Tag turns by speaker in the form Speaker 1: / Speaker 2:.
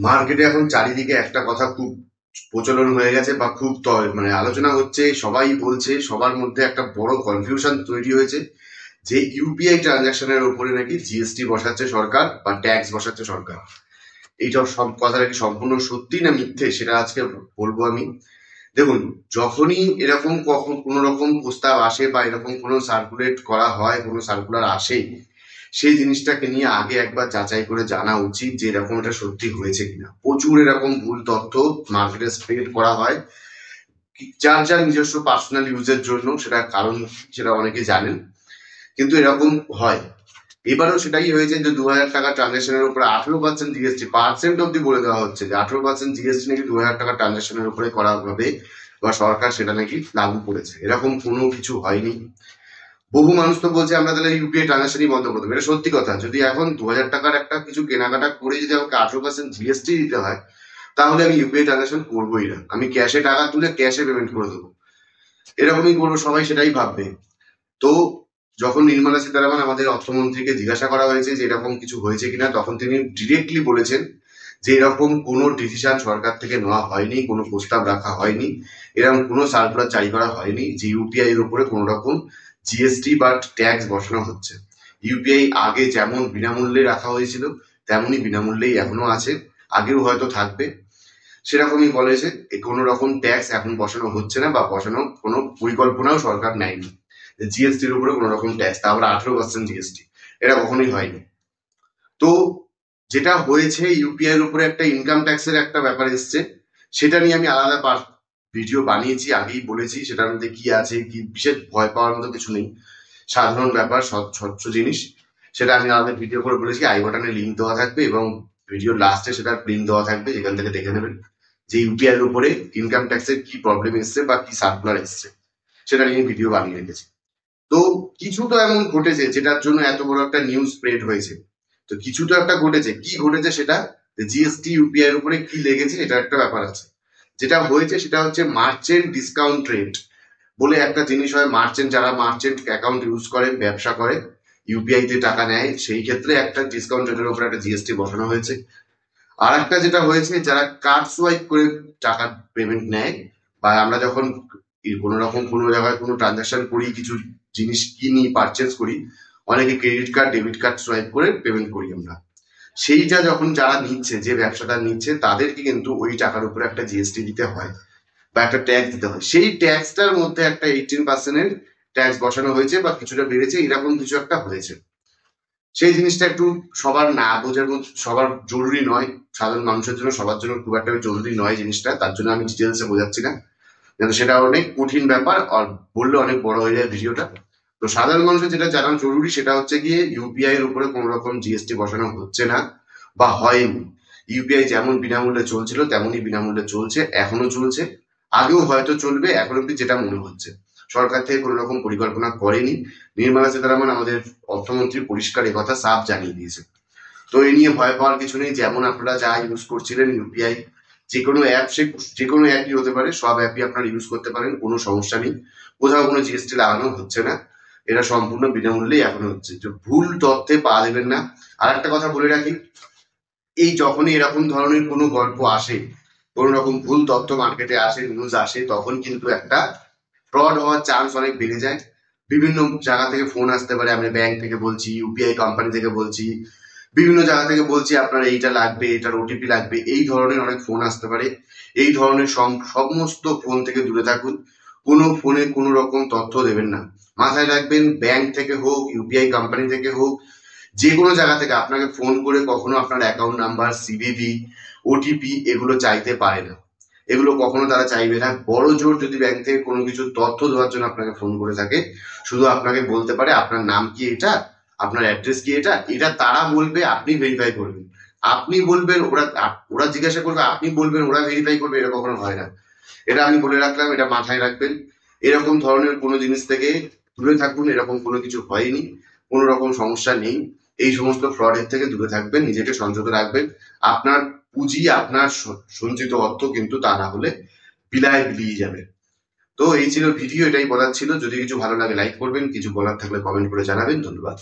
Speaker 1: মার্কেটে এখন চারিদিকে একটা কথা খুব প্রচলন হয়ে গেছে বা খুব মানে আলোচনা হচ্ছে, সবাই বলছে, সবার মধ্যে একটা বড় কনফিউশন তৈরি হয়েছে যে ইউপিআই ট্রানজাকশনের উপরে নাকি জিএসটি বসাচ্ছে সরকার বা ট্যাক্স বসাচ্ছে সরকার। এইটা সব কথাটা কি সম্পূর্ণ সত্যি না মিথ্যে সেটা আজকে বলবো আমি। দেখুন, যখনই এরকম কখন কোনো রকম প্রস্তাব আসে বা এরকম কোনো সার্কুলেট করা হয়, কোনো সার্কুলার আসে, সেই জিনিসটাকে নিয়ে আগে একবার যাচাই করে জানা উচিত যে এরকম এটা সত্যি হয়েছে কিনা। প্রচুর এরকম ভুল তথ্য মার্কেটে স্প্রেড করা হয়, যার যার নিজস্ব পার্সোনাল ইউজের জন্য, সেটা কারণ সেটা অনেকে জানেন, কিন্তু এরকম হয়। এবারও সেটাই হয়েছে যে 2,000 টাকা ট্রানজাকশনের উপরে 18% জিএসটি, পার্সেন্ট অব্দি বলে দেওয়া হচ্ছে যে 18% জিএসটি নাকি 2,000 টাকা ট্রানজাকশনের উপরে করা হবে বা সরকার সেটা নাকি লাগু করেছে। এরকম কোনো কিছু হয়নি। বহু মানুষ তো বলছে আমরা তাহলে ইউপিআই ট্রানজাকশনই বন্ধ করে দেবো। এটা সত্যি কথা। যদি এখন 2,000 টাকার একটা কিছু কেনাকাটা করে যদি আমাকে 18% জিএসটি দিতে হয়, তাহলে আমি ইউপিআই ট্রানজাকশন করবোই না। আমি ক্যাশে টাকা তুলে ক্যাশে পেমেন্ট করে দেবো, এরকমই করবো। সবাই সেটাই ভাববে। তো যখন নির্মলা সীতারামন আমাদের অর্থমন্ত্রীকে জিজ্ঞাসা করা হয়েছে যে এরকম কিছু হয়েছে কিনা, তখন তিনি ডিরেক্টলি বলেছেন যে এরকম কোনো ডিসিশন সরকার থেকে নেওয়া হয়নি, কোনো প্রস্তাব রাখা হয়নি, এরকম কোনো সার্কুলার জারি করা হয়নি যে ইউপিআই এর উপরে কোনো রকম জিএসটি বা ট্যাক্স বসানো হচ্ছে। ইউপিআই আগে যেমন বিনামূল্যে রাখা হয়েছিল তেমনই বিনামূল্যেই এখনো আছে, আগেও হয়তো থাকবে। সেরকমই বলেছে কোনো রকম ট্যাক্স এখন বসানো হচ্ছে না বা বসানোর কোনো পরিকল্পনাও সরকার নেয়নি। জিএসটির উপরে কোনো রকম ট্যাক্স, তারপরে 18% জিএসটি, এটা কখনোই হয়নি। তো যেটা হয়েছে, ইউপিআই এর উপরে একটা ইনকাম ট্যাক্সের একটা ব্যাপার এসছে, সেটা নিয়ে আমি আলাদা ভিডিও বানিয়েছি, আগেই বলেছি সেটার মধ্যে কি আছে, কি বিশেষ ভয় পাওয়ার মতো কিছু নেই, সাধারণ ব্যাপার, স্বচ্ছ জিনিস। সেটা আমি আলাদা ভিডিও করে বলেছি, আই বাটনে লিঙ্ক দেওয়া থাকবে এবং ভিডিও লাস্টে সেটার লিঙ্ক দেওয়া থাকবে, যেখান থেকে দেখে নেবেন যে ইউপিআই এর উপরে ইনকাম ট্যাক্সের কি প্রবলেম এসছে বা কি সার্কুলার এসছে, সেটা নিয়ে ভিডিও বানিয়ে রেখেছি। তো কিছু তো এমন ঘটেছে যেটার জন্য এত বড় একটা নিউজ স্প্রেড হয়েছে। তো কিছু তো একটা ঘটেছে, কি ঘটেছে সেটা, জিএসটি ইউপিআই এর উপরে কি লেগেছে, এটা একটা ব্যাপার আছে। যেটা হয়েছে সেটা হচ্ছে মার্চেন্ট ডিসকাউন্ট রেট বলে একটা জিনিস হয়। মার্চেন্ট, যারা মার্চেন্ট অ্যাকাউন্ট ইউজ করে, ব্যবসা করে, ইউপিআই তে টাকা নেয়, সেই ক্ষেত্রে একটা ডিসকাউন্ট রেটের উপরে একটা জিএসটি বসানো হয়েছে। আর একটা যেটা হয়েছে, যারা কার্ড সোয়াইপ করে টাকা পেমেন্ট নেয়, বা আমরা যখন কোনো রকম কোনো জায়গায় কোনো ট্রানজাকশন করি, কিছু জিনিস কিনি, পারচেস করি, অনেকে credit card, debit card swipe করে পেমেন্ট করি আমরা। সেইটা যখন যারা নিচ্ছে, যে ব্যবসাদার নিচ্ছে, তাদেরকে কিন্তু ওই টাকার উপরে একটা জিএসটি দিতে হয় বা একটা ট্যাক্স দিতে হয়। সেই ট্যাক্সটার মধ্যে একটা 18%-এর ট্যাক্স বসানো হয়েছে বা কিছুটা বেড়েছে, এরকম কিছু একটা হয়েছে। সেই জিনিসটা একটু সবার না বোঝার মধ্যে, সবার জরুরি নয়, সাধারণ মানুষের জন্য, সবার জন্য খুব একটা জরুরি নয় জিনিসটা, তার জন্য আমি ডিটেলসে বোঝাচ্ছি না, কিন্তু সেটা অনেক কঠিন ব্যাপার আর বললে অনেক বড় হয়ে যায় ভিডিওটা। তো সাধারণ মানুষের যেটা জানা জরুরি সেটা হচ্ছে গিয়ে ইউপিআই এর উপরে কোনো রকম জিএসটি বসানো হচ্ছে না বা হয়নি। ইউপিআই যেমন বিনামূল্যে চলছিল তেমনই বিনামূল্যে চলছে, এখনো চলছে, আগেও হয়তো চলবে, এখন অব্দি যেটা মনে হচ্ছে। সরকার থেকে কোনো রকম পরিকল্পনা করেনি। নির্মলা সীতারামন আমাদের অর্থমন্ত্রী পরিষ্কার কথা সাফ জানিয়ে দিয়েছে। তো এই নিয়ে ভয় পাওয়ার কিছু নেই। যেমন আপনারা যা ইউজ করছিলেন ইউপিআই, যে কোনো অ্যাপ, সে যে কোনো অ্যাপই হতে পারে, সব অ্যাপই আপনারা ইউজ করতে পারেন, কোনো সমস্যা নেই। কোথাও কোনো জিএসটি লাগানো হচ্ছে না, এটা সম্পূর্ণ বিনামূল্যেই এখন হচ্ছে। যে ভুল তথ্যে পা দেবেন না। আর একটা কথা বলে রাখি, এই যখনই এরকম ধরনের কোনো গল্প আসে, কোনো রকম ভুল তথ্য মার্কেটে আসে, নিউজ আসে, তখন কিন্তু একটা ফ্রড হওয়ার চান্স অনেক বেড়ে যায়। বিভিন্ন জায়গা থেকে ফোন আসতে পারে, আমি ব্যাংক থেকে বলছি, ইউপিআই কোম্পানি থেকে বলছি, বিভিন্ন জায়গা থেকে বলছি আপনার এইটা লাগবে, এটার ওটিপি লাগবে, এই ধরনের অনেক ফোন আসতে পারে। এই ধরনের সমস্ত ফোন থেকে দূরে থাকুন। কোনো ফোনে কোনো রকম তথ্য দেবেন না। মাথায় রাখবেন, ব্যাংক থেকে হোক, ইউপিআই কোম্পানি থেকে হোক, যে কোনো জায়গা থেকে আপনাকে ফোন করে কখনো আপনার অ্যাকাউন্ট নাম্বার, সিভিভি, ওটিপি এগুলো চাইতে পারে না। এগুলো কখনো তারা চাইবে না। বড় জোর যদি ব্যাংক থেকে কোনো কিছু তথ্য দেওয়ার জন্য আপনাকে ফোন করে থাকে, শুধু আপনাকে বলতে পারে আপনার নাম কি এটা, আপনার অ্যাড্রেস কি এটা, এটা তারা বলবে, আপনি ভেরিফাই করবেন। আপনি বলবেন, ওরা ওরা জিজ্ঞাসা করবে, আপনি বলবেন, ওরা ভেরিফাই করবে, এটা কখনো হয় না। এটা আমি বলে রাখলাম, এটা মাথায় রাখবেন। এরকম ধরনের কোনো জিনিস থেকে দূরে থাকুন। এরকম কোনো কিছু হয়নি, কোনো রকম সমস্যা নেই। এই সমস্ত ফ্রডের থেকে দূরে থাকবেন, নিজেকে সংযত রাখবেন। আপনার পুঁজি, আপনার সঞ্চিত অর্থ কিন্তু তা না হলে বিলায় বিলিয়ে যাবে। তো এই ছিল ভিডিও, এটাই বলার ছিল। যদি কিছু ভালো লাগে লাইক করবেন, কিছু বলার থাকলে কমেন্ট করে জানাবেন। ধন্যবাদ।